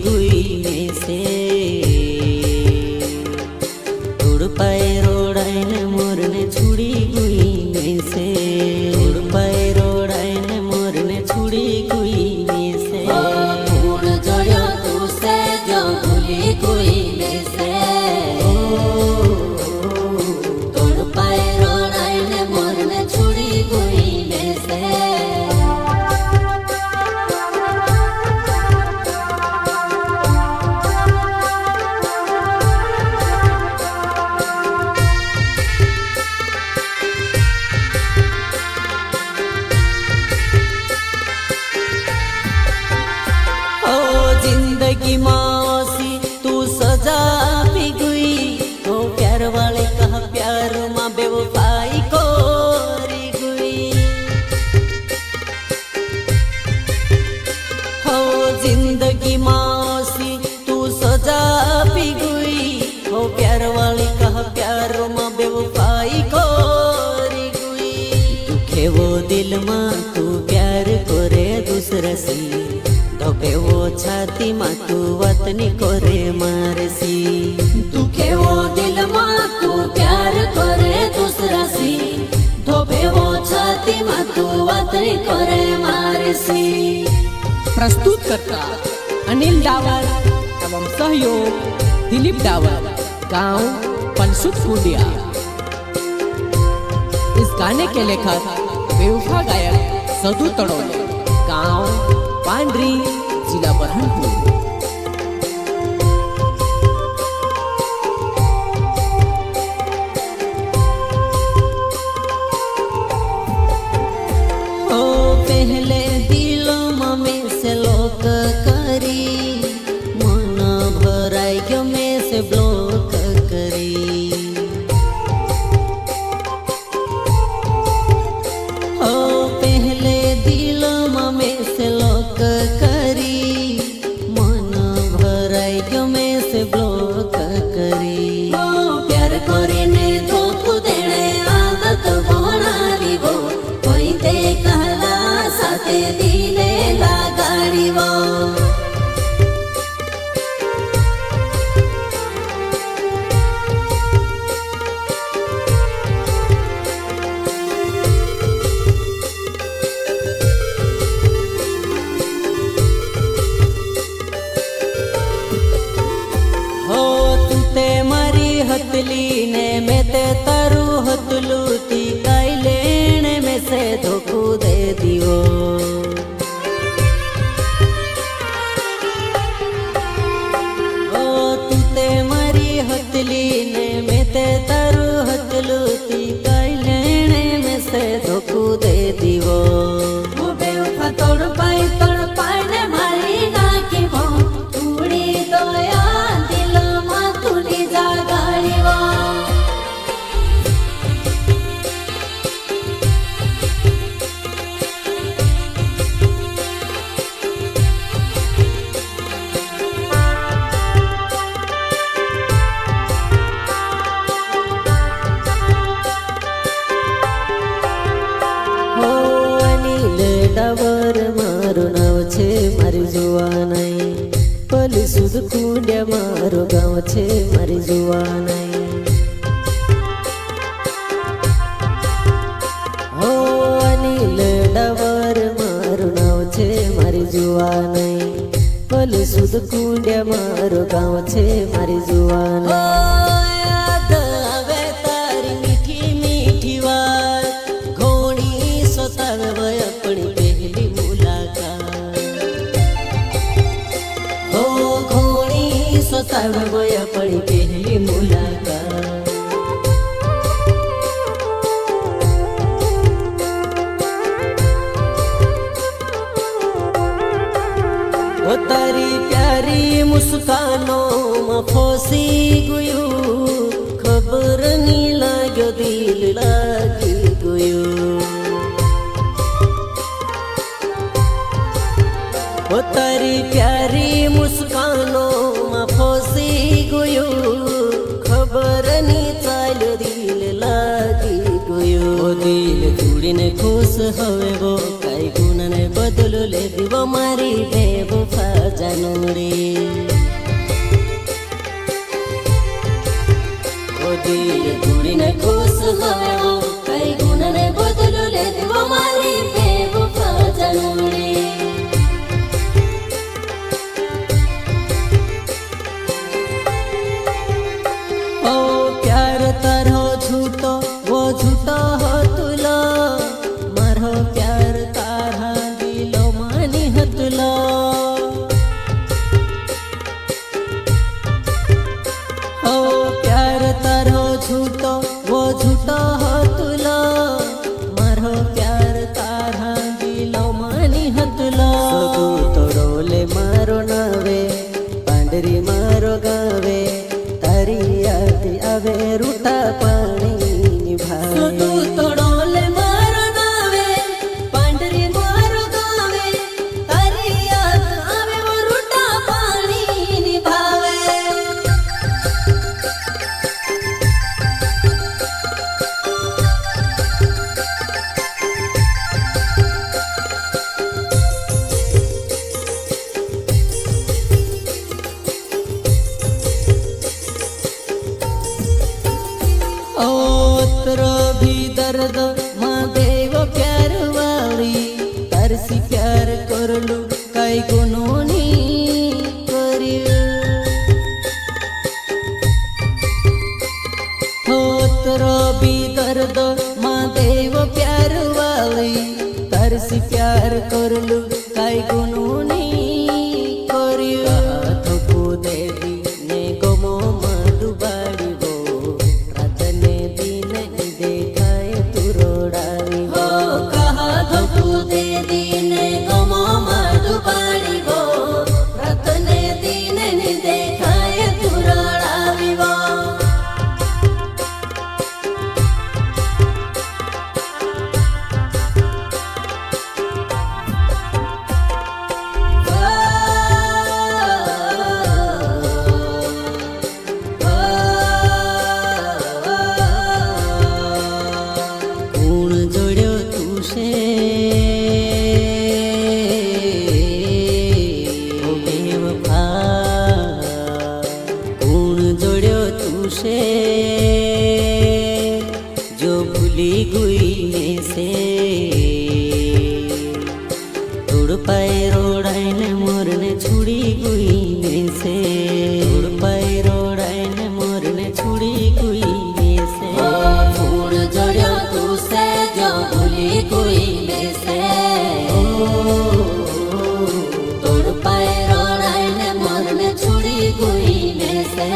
गुई में से तोड़ पाए रोड़ाइन मोरने छुड़ी गुई में से तोड़ पाए रोड़ाइन मोरने छुड़ी गुई में से फूल जोड़ो तू से जो भूली गुई में से तोड़ पाए रोड़ाइन मोरने छुड़ी गुई में से जिंदगी मासी तू सजा पी गई तो प्यार वाले कहा प्यार माँ बेवफाई कोरी गई हो जिंदगी मासी तू सजा पी गई हो प्यार वाले कहा प्यार माँ बेवफाई कोरी गई दुखे वो दिल माँ तू प्यार करे दूसरा सी धोके वो छाती माँ तू वतनी कोरे मारसी दुखे वो दिल माँ तू प्यार करे दूसरा सी धोबे वो छाती माँ तू वतनी करे मारसी। प्रस्तुत करता अनिल डावर एवं सहयोग दिलीप डावर, गांव पनसुख कुंडिया। इस गाने के लेखक बेवफा गायक सदू तड़ोले, गांव पांडरी, जिला बरहमपुर। पहले दिलों में से लोक करी मन भराई क्यों में से ब्लॉक करी हो पहले दिलों में से लोक करी मन भराई क्यों में से ब्लॉक करी प्यार करे ने धोखो देने आदत बनारी वो कोई ते कहला साथे दिले लगाड़ी वो हतली ने में ते तारू हतलू ती काई लेने में से धोखू दे दियो ओ तू ते मारी हतली ने में ते तारू हतलू ती काई लेने में से धोखू दे दियो वो बेवफा तोड़ पाए ने मारी ना की वो थोड़ी दया दिल मां तुली जागाड़ी वो डावर मारो नाव छे मारी जुवानाई पली सुध कुंडिया मारो गाँव छे मारी जुवानाई हो अनिल डावर मारो नाव छे मारी जुवानाई पली सुध कुंडिया मारो गाँव छे मारी जुवानाई गया पड़ी पहली मुलाकात वो तारी प्यारी मुस्कानों में फंसी गयो खबर नहीं लाग्यो दिल लागी गयो वो तारी प्यारी मुस्कानों में फंसी गयो खबर नहीं चाल्यो दिल लागी गयो दिल जुड़ीने खुश हवे वो काई गुण ने बदल ले वो मारी बेवफा जानूरी ओ दिल गुड़ीने खुश होवे वो कई गुणने बदलू ले वो मारी बेवफा जानूरी ओ प्यार तारो झूठो वो झूठो हो तुलो मारो प्यार तारा दिलो मानी हतुलो ओ प्यार तारो झूठो वो झूठो हो तुलो मारो प्यार तारा दिलो मानी हतुलो सगू तोड़ोले मारो नावे पांडरी मारो गावे तारी याद आवे रूटा पानी निभावे तू तोड़ोले मारो नावे पांडरी मारो गावे तारी याद आवे वो रूटा पानी निभावे ओतरो भी दर्द माँ देव प्यार वाली तरसी प्यार करलू कई गुनोनी करियो ओतरो भी दर्द माँ देव प्यार वाली तरसी प्यार करलू कई गुनोनी करियो थपू दे दी ने गमो मधुबाड़ी वो रातने दिन देखाए तू रोड़ावी हो कहा थपू दे दी ने गमो मधुबाड़ी वो रतने दीन ने देखाए तू रोड़ावी वो कूण जोड़्यो तू से ओ बेवफा कूण जोड़्यो तू से जो भूली गुई में से तोड़ पाए रोड़ाइने मोरने छुड़ी गुई में से तोड़ पाए रोड़ाइने मोरने छुड़ी गुई में से फूल जोड़ियो तू से जो भूली कोई में से तोड़ पाए रोड़ाई ने मोरने छुड़ी कोई में से